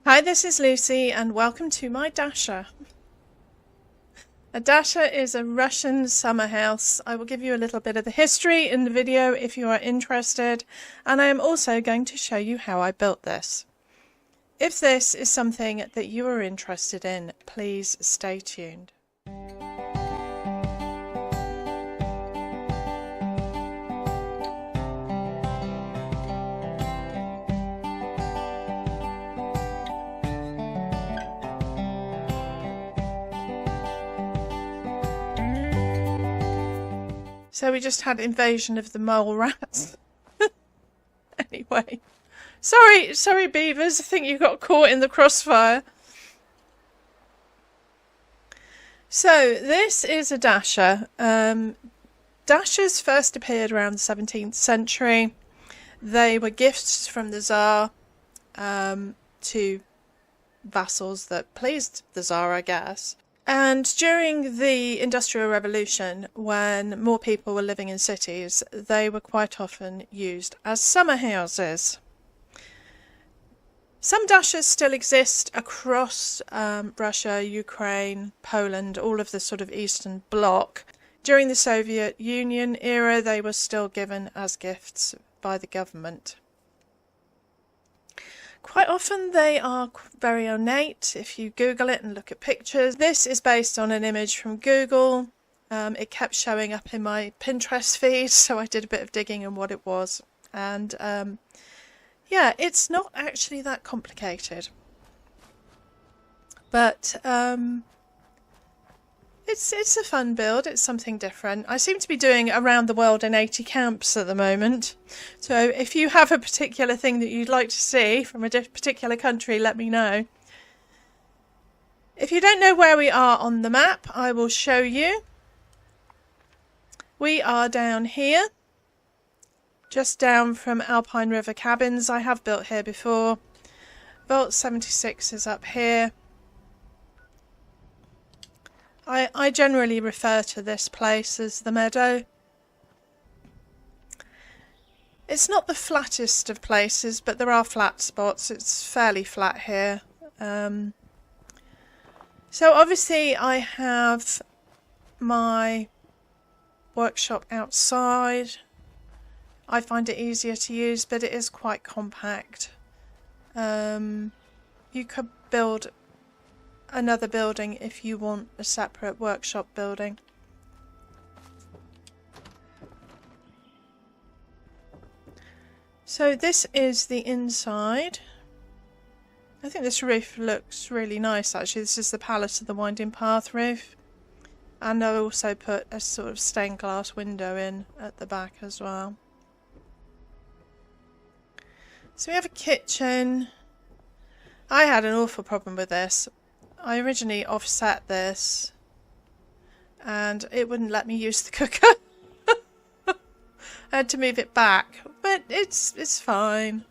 Hi, this is Lucy and welcome to my Dacha. A Dacha is a Russian summer house. I will give you a little bit of the history in the video if you are interested, and I am also going to show you how I built this. If this is something that you are interested in, please stay tuned. So we just had invasion of the mole rats. Anyway, sorry beavers, I think you got caught in the crossfire. So this is a Dacha. Dachas first appeared around the 17th century. They were gifts from the Tsar to vassals that pleased the Tsar, I guess. And during the Industrial Revolution, when more people were living in cities, they were quite often used as summer houses. Some dachas still exist across Russia, Ukraine, Poland, all of the sort of Eastern Bloc. During the Soviet Union era, they were still given as gifts by the government. Quite often they are very ornate if you Google it and look at pictures. This is based on an image from Google. It kept showing up in my Pinterest feed, so I did a bit of digging on what it was. And yeah, it's not actually that complicated. But it's a fun build, it's something different. I seem to be doing around the world in 80 camps at the moment. So if you have a particular thing that you'd like to see from a particular country, let me know. If you don't know where we are on the map, I will show you. We are down here, just down from Alpine River Cabins. I have built here before. Vault 76 is up here. I generally refer to this place as the meadow. It's not the flattest of places, but there are flat spots. It's fairly flat here. So obviously I have my workshop outside. I find it easier to use, but it is quite compact. You could build another building if you want a separate workshop building. So this is the inside. I think this roof looks really nice actually. This is the Palace of the Winding Path roof. And I also put a sort of stained glass window in at the back as well. So we have a kitchen. I had an awful problem with this. I originally offset this and it wouldn't let me use the cooker. I had to move it back, but it's fine.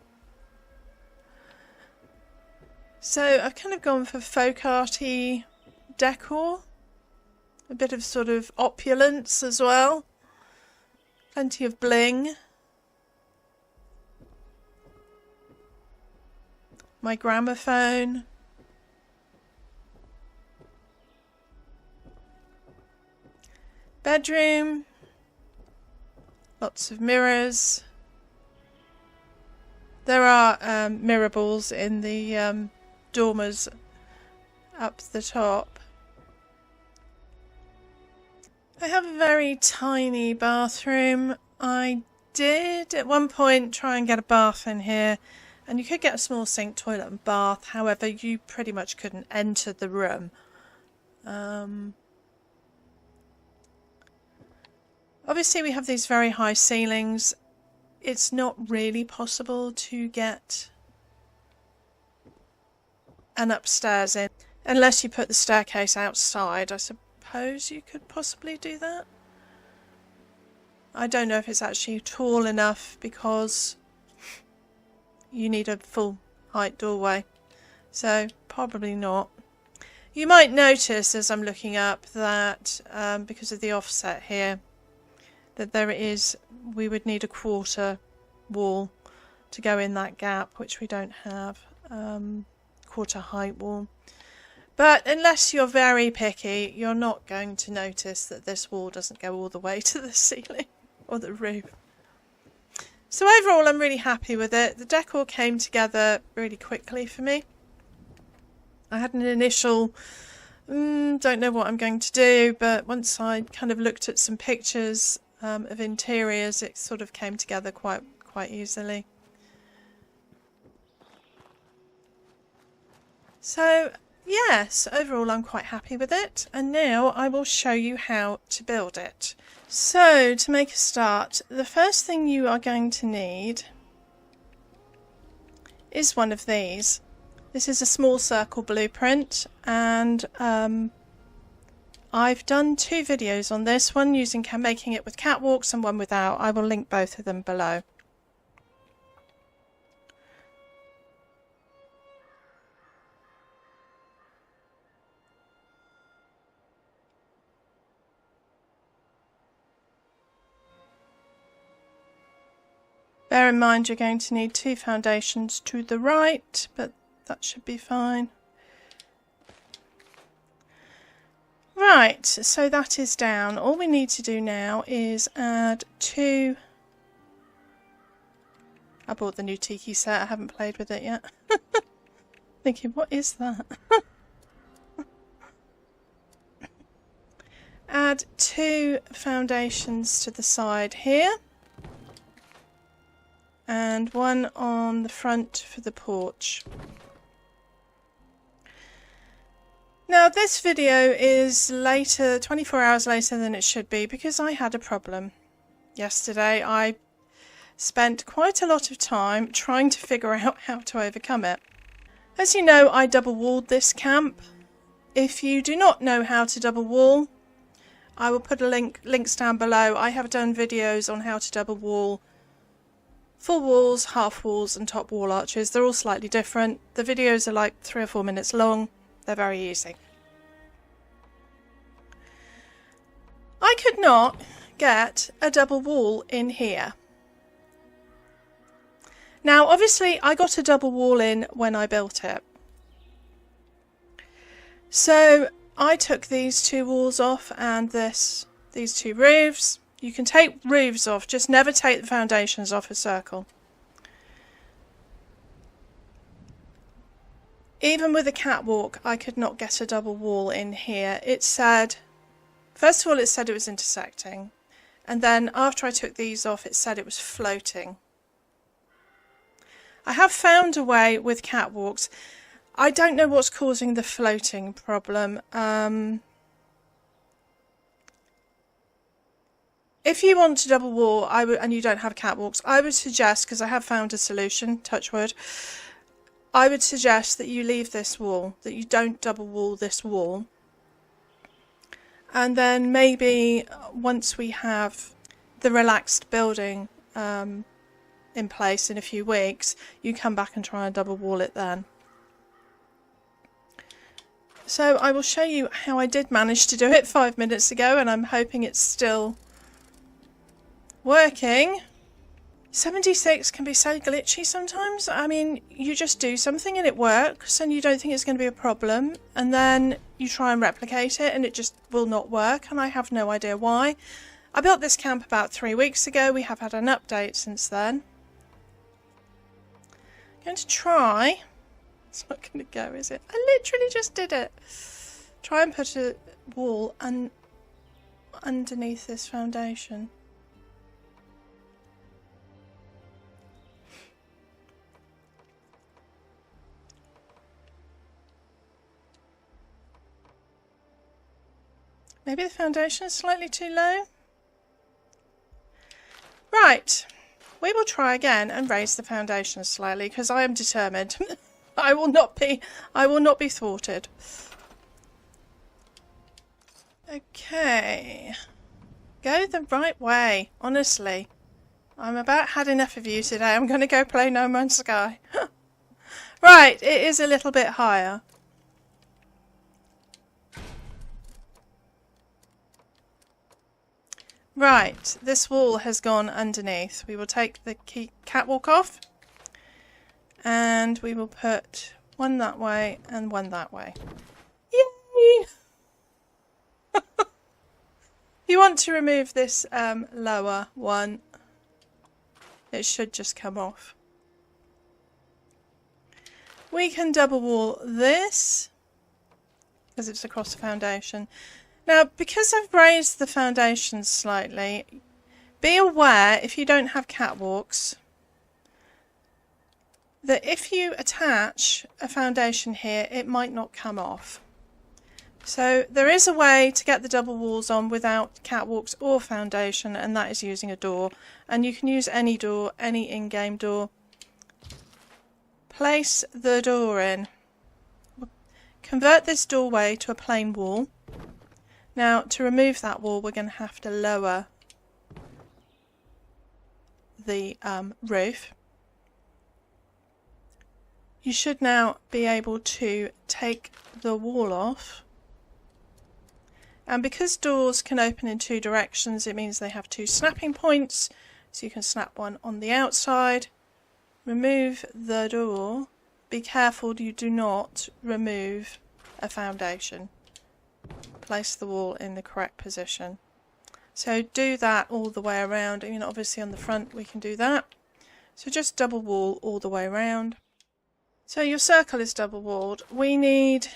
So I've kind of gone for folk arty decor, a bit of sort of opulence as well, plenty of bling. My gramophone. Bedroom, lots of mirrors. There are mirror balls in the dormers up the top. I have a very tiny bathroom. I did at one point try and get a bath in here, and you could get a small sink, toilet and bath. However, you pretty much couldn't enter the room. Obviously we have these very high ceilings. It's not really possible to get an upstairs in unless you put the staircase outside. I suppose you could possibly do that. I don't know if it's actually tall enough because you need a full height doorway. So probably not. You might notice as I'm looking up that because of the offset here, that we would need a quarter wall to go in that gap, which we don't have. 3/4 height wall. But unless you're very picky, you're not going to notice that this wall doesn't go all the way to the ceiling or the roof. So overall, I'm really happy with it. The decor came together really quickly for me. I had an initial, don't know what I'm going to do, but once I kind of looked at some pictures of interiors, it sort of came together quite easily. So yes, overall I'm quite happy with it, and now I will show you how to build it. So to make a start, the first thing you are going to need is one of these. This is a small circle blueprint, and I've done 2 videos on this, one using making it with catwalks and one without. I will link both of them below. Bear in mind you're going to need 2 foundations to the right, but that should be fine. Right, so that is down. All we need to do now is add 2... I bought the new Tiki set, I haven't played with it yet. Thinking, what is that? Add 2 foundations to the side here. And one on the front for the porch. Now this video is later, 24 hours later than it should be, because I had a problem. Yesterday I spent quite a lot of time trying to figure out how to overcome it. As you know, I double walled this camp. If you do not know how to double wall, I will put links down below. I have done videos on how to double wall full walls, half walls and top wall arches. They're all slightly different. The videos are like 3 or 4 minutes long. They're very easy. I could not get a double wall in here. Now obviously I got a double wall in when I built it. So I took these 2 walls off and these 2 roofs. You can take roofs off, just never take the foundations off a circle. Even with a catwalk, I could not get a double wall in here. It said, first of all, it said it was intersecting. And then after I took these off, it said it was floating. I have found a way with catwalks. I don't know what's causing the floating problem. If you want to double wall and you don't have catwalks, I would suggest, because I have found a solution, touch wood, I would suggest that you leave this wall, that you don't double wall this wall. And then maybe once we have the relaxed building in place in a few weeks, you come back and try and double wall it then. So I will show you how I did manage to do it 5 minutes ago, and I'm hoping it's still working. 76 can be so glitchy sometimes. I mean, you just do something and it works and you don't think it's going to be a problem, and then you try and replicate it and it just will not work, and I have no idea why. I built this camp about 3 weeks ago. We have had an update since then. I'm going to try. It's not going to go, is it? I literally just did it. Try and put a wall underneath this foundation. Maybe the foundation is slightly too low. Right, we will try again and raise the foundation slightly, because I am determined. I will not be thwarted. Okay, go the right way. Honestly, I'm about had enough of you today. I'm going to go play No Man's Sky. Right, it is a little bit higher. Right, this wall has gone underneath. We will take the catwalk off and we will put One that way and one that way. Yay! If you want to remove this lower one, it should just come off. We can double wall this because it's across the foundation. Now, because I've raised the foundations slightly, be aware if you don't have catwalks that if you attach a foundation here, it might not come off. So there is a way to get the double walls on without catwalks or foundation, and that is using a door. And you can use any door, any in-game door. Place the door in. Convert this doorway to a plain wall. Now, to remove that wall, we're going to have to lower the roof. You should now be able to take the wall off. And because doors can open in two directions, it means they have two snapping points. So you can snap one on the outside. Remove the door. Be careful you do not remove a foundation. Place the wall in the correct position. So do that all the way around. I mean, obviously on the front we can do that. So just double wall all the way around. So your circle is double walled. We need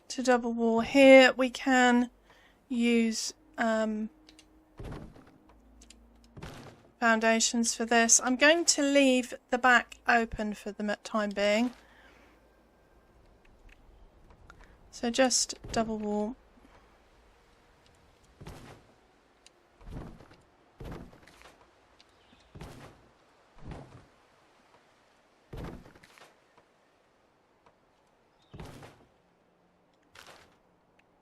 to double wall here. We can use foundations for this. I'm going to leave the back open for the time being. So just double wall.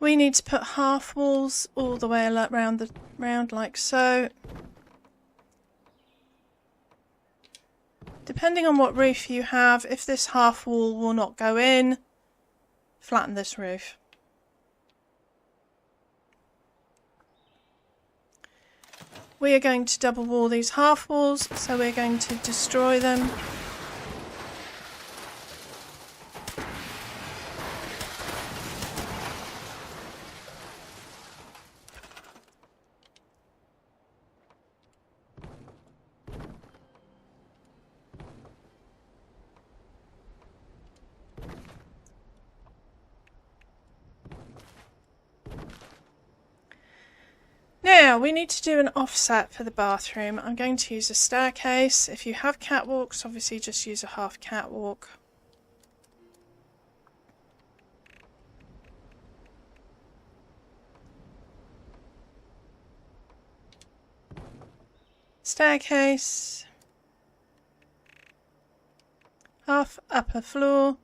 We need to put half walls all the way round like so. Depending on what roof you have, if this half wall will not go in, flatten this roof. We are going to double wall these half walls, so we're going to destroy them. Now we need to do an offset for the bathroom. I'm going to use a staircase. If you have catwalks, obviously just use a half catwalk. Staircase. Half upper floor.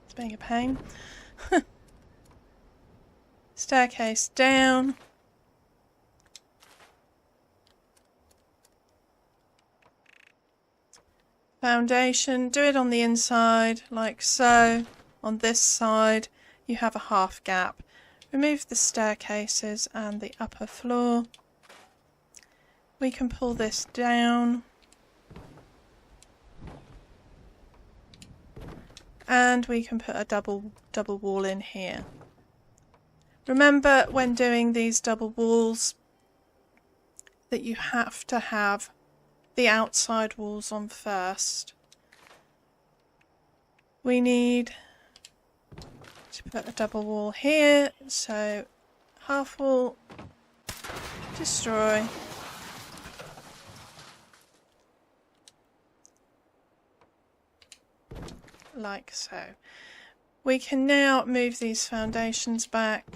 It's being a pain. Staircase down. Foundation, do it on the inside like so. On this side you have a half gap. Remove the staircases and the upper floor. We can pull this down. And we can put a double wall in here. Remember when doing these double walls that you have to have the outside walls on first. We need to put a double wall here, so half wall, destroy. Like so. We can now move these foundations back.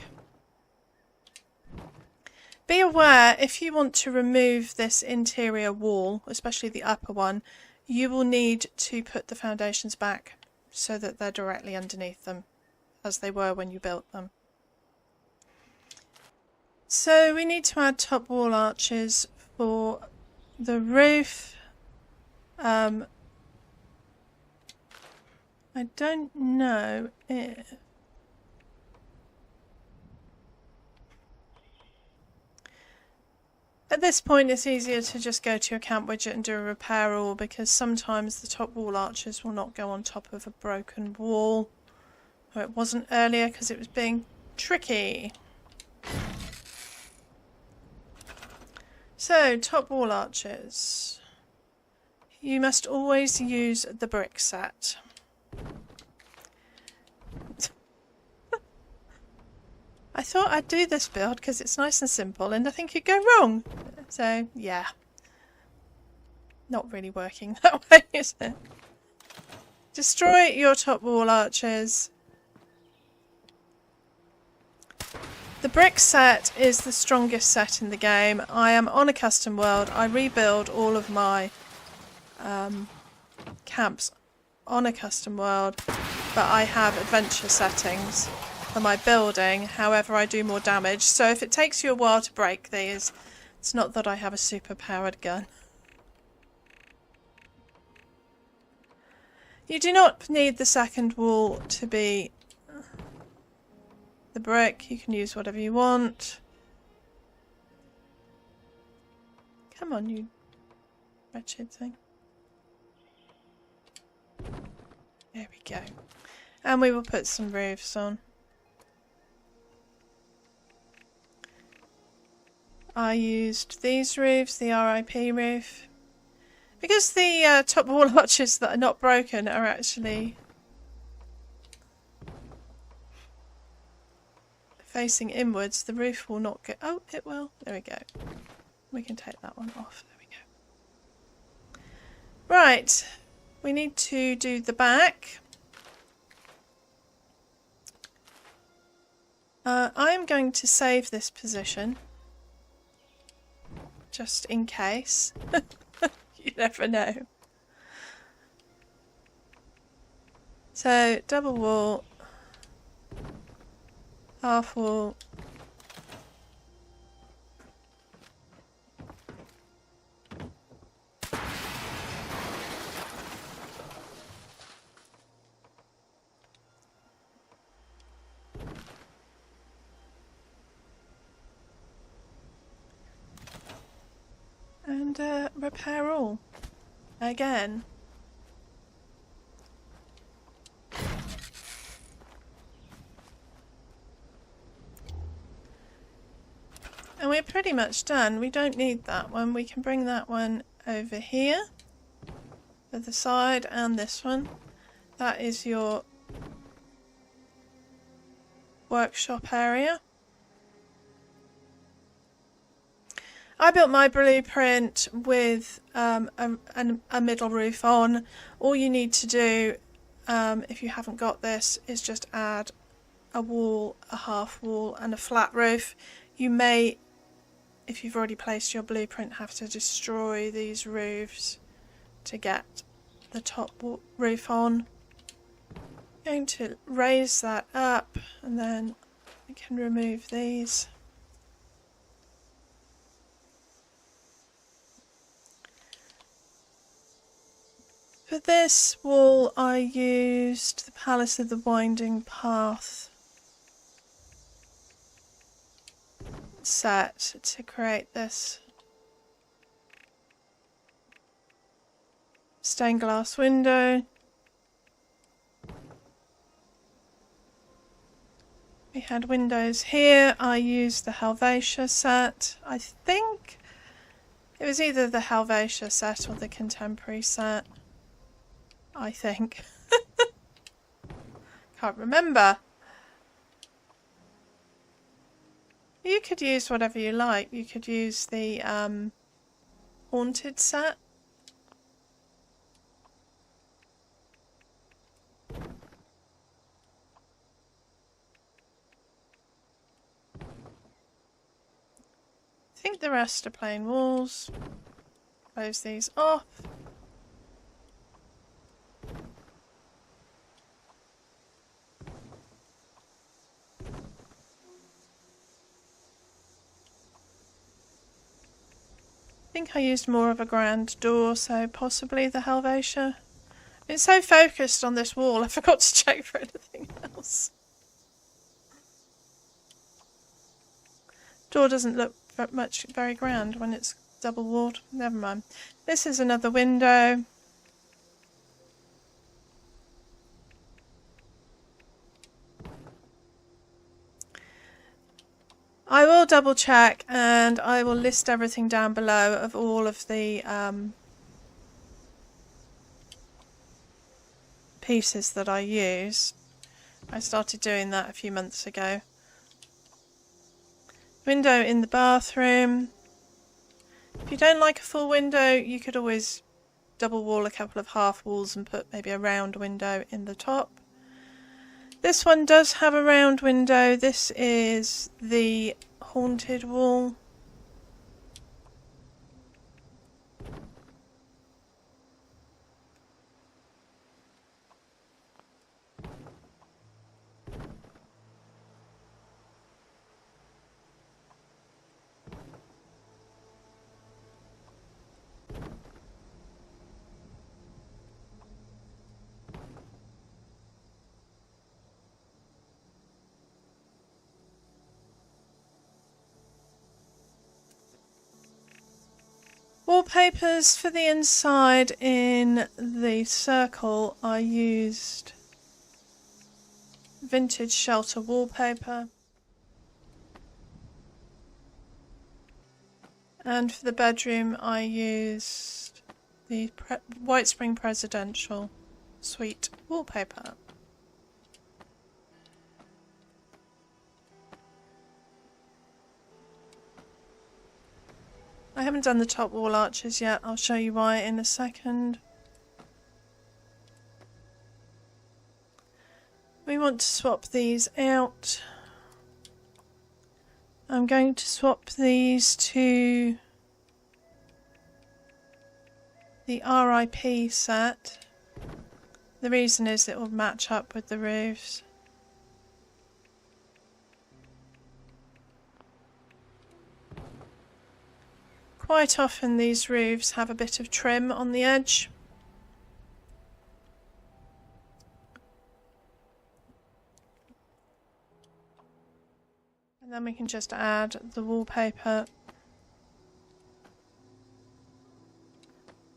Be aware, if you want to remove this interior wall, especially the upper one, you will need to put the foundations back so that they're directly underneath them, as they were when you built them. So we need to add top wall arches for the roof. I don't know if... At this point it's easier to just go to your camp widget and do a repair all, because sometimes the top wall arches will not go on top of a broken wall. Or it wasn't earlier because it was being tricky. So, top wall arches. You must always use the brick set. I thought I'd do this build because it's nice and simple and nothing could go wrong. So, yeah. Not really working that way, is it? Destroy your top wall arches. The brick set is the strongest set in the game. I am on a custom world. I rebuild all of my camps on a custom world, but I have adventure settings for my building. However, I do more damage. So if it takes you a while to break these, it's not that I have a super powered gun. You do not need the second wall to be the brick. You can use whatever you want. Come on, you wretched thing. There we go. And we will put some roofs on. I used these roofs, the RIP roof, because the top wall arches that are not broken are actually facing inwards. The roof will not go. Oh, it will. There we go. We can take that one off. There we go. Right. We need to do the back. I'm going to save this position. Just in case. You never know. So, double wall. Half wall. And repair all. Again. And we're pretty much done. We don't need that one. We can bring that one over here for the side, and this one. That is your workshop area. I built my blueprint with a middle roof on. All you need to do, if you haven't got this, is just add a wall, a half wall and a flat roof. You may, if you've already placed your blueprint, have to destroy these roofs to get the top roof on. I'm going to raise that up and then we can remove these. For this wall I used the Palace of the Winding Path set to create this stained glass window. We had windows here. I used the Helvetia set. I think it was either the Helvetia set or the Contemporary set. I think. Can't remember. You could use whatever you like. You could use the Haunted set. I think the rest are plain walls. Close these off. I think I used more of a grand door, so possibly the Helvetia. I've been so focused on this wall, I forgot to check for anything else. Door doesn't look very grand when it's double walled. Never mind. This is another window. I will double check and I will list everything down below of all of the pieces that I use. I started doing that a few months ago. Window in the bathroom. If you don't like a full window, you could always double wall a couple of half walls and put maybe a round window in the top. This one does have a round window. This is the haunted wall. Wallpapers for the inside in the circle, I used vintage shelter wallpaper. And for the bedroom I used the Whitespring Presidential suite wallpaper. I haven't done the top wall arches yet. I'll show you why in a second. We want to swap these out. I'm going to swap these to the RIP set. The reason is it will match up with the roofs. Quite often these roofs have a bit of trim on the edge. And then we can just add the wallpaper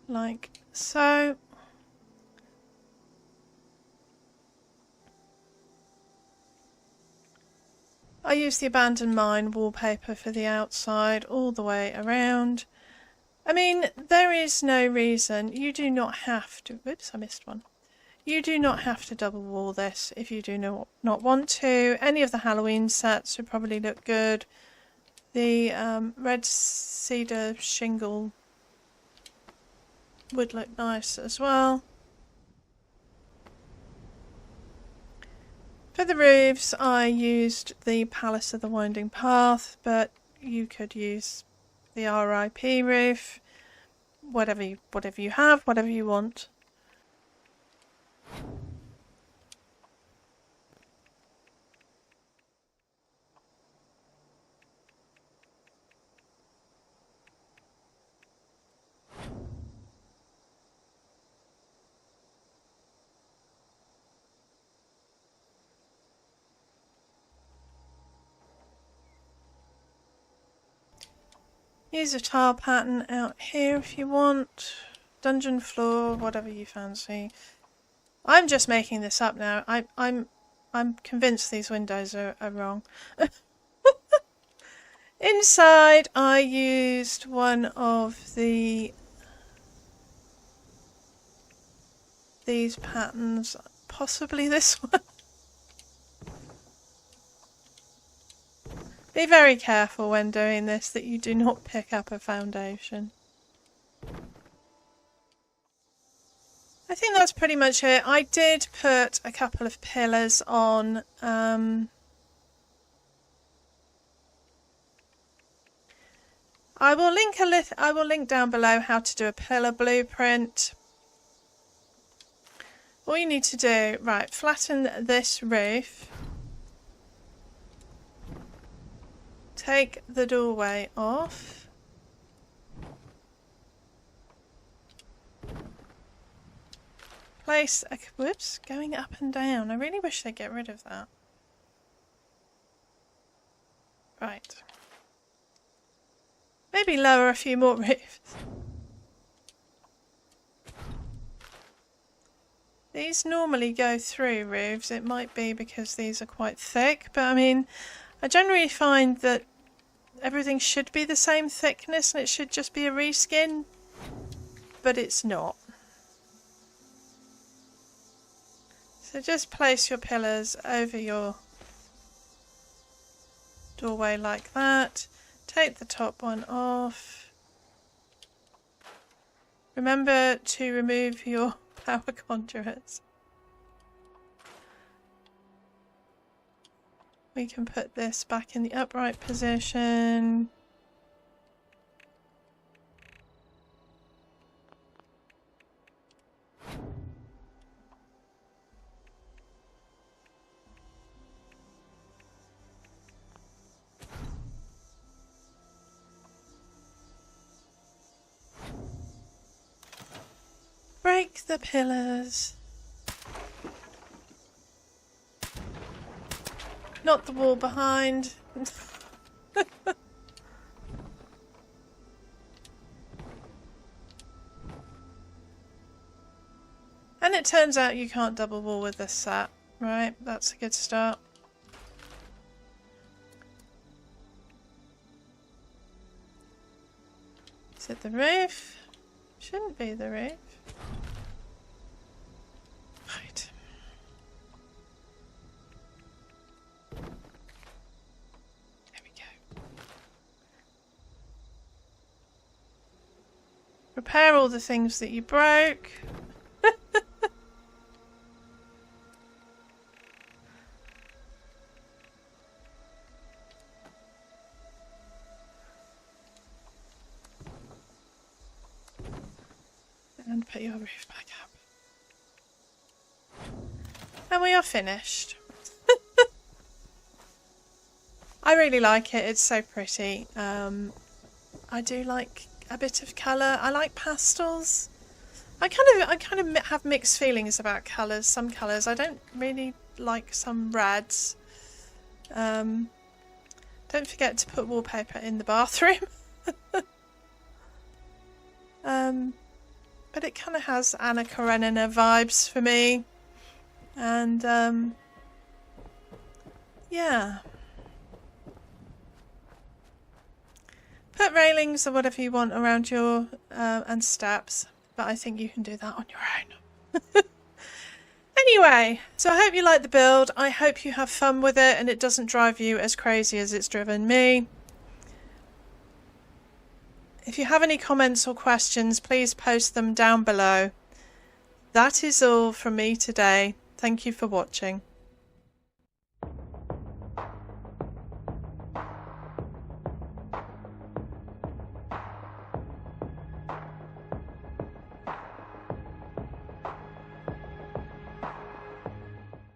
like so. I use the abandoned mine wallpaper for the outside all the way around. I mean, there is no reason. You do not have to... Oops, I missed one. You do not have to double wall this if you do not want to. Any of the Halloween sets would probably look good. The red cedar shingle would look nice as well. For the roofs, I used the Palace of the Winding Path, but you could use the RIP roof, whatever you have, whatever you want. Use a tile pattern out here if you want. Dungeon floor, whatever you fancy. I'm just making this up now. I'm convinced these windows are wrong. Inside, I used one of these patterns, possibly this one. Be very careful when doing this that you do not pick up a foundation. I think that's pretty much it. I did put a couple of pillars on. I will link down below how to do a pillar blueprint. All you need to do, right, flatten this roof. Take the doorway off. Place a... Whoops, going up and down. I really wish they'd get rid of that. Right. Maybe lower a few more roofs. These normally go through roofs. It might be because these are quite thick, but I mean, I generally find that everything should be the same thickness and it should just be a reskin, but it's not. So just place your pillars over your doorway like that. Take the top one off. Remember to remove your power conduits. We can put this back in the upright position. Break the pillars. Not the wall behind. And it turns out you can't double wall with this set, right? That's a good start. Is it the roof? Shouldn't be the roof. Right. There we go. Repair all the things that you broke. And put your roof back up. And we are finished. I really like it. It's so pretty. I do like a bit of colour. I like pastels. I kind of have mixed feelings about colours. Some colours I don't really like. Some reds. Don't forget to put wallpaper in the bathroom. But it kind of has Anna Karenina vibes for me. And yeah. Put railings or whatever you want around your and steps, but I think you can do that on your own. Anyway, so I hope you like the build. I hope you have fun with it and it doesn't drive you as crazy as it's driven me. If you have any comments or questions, please post them down below. That is all from me today. Thank you for watching.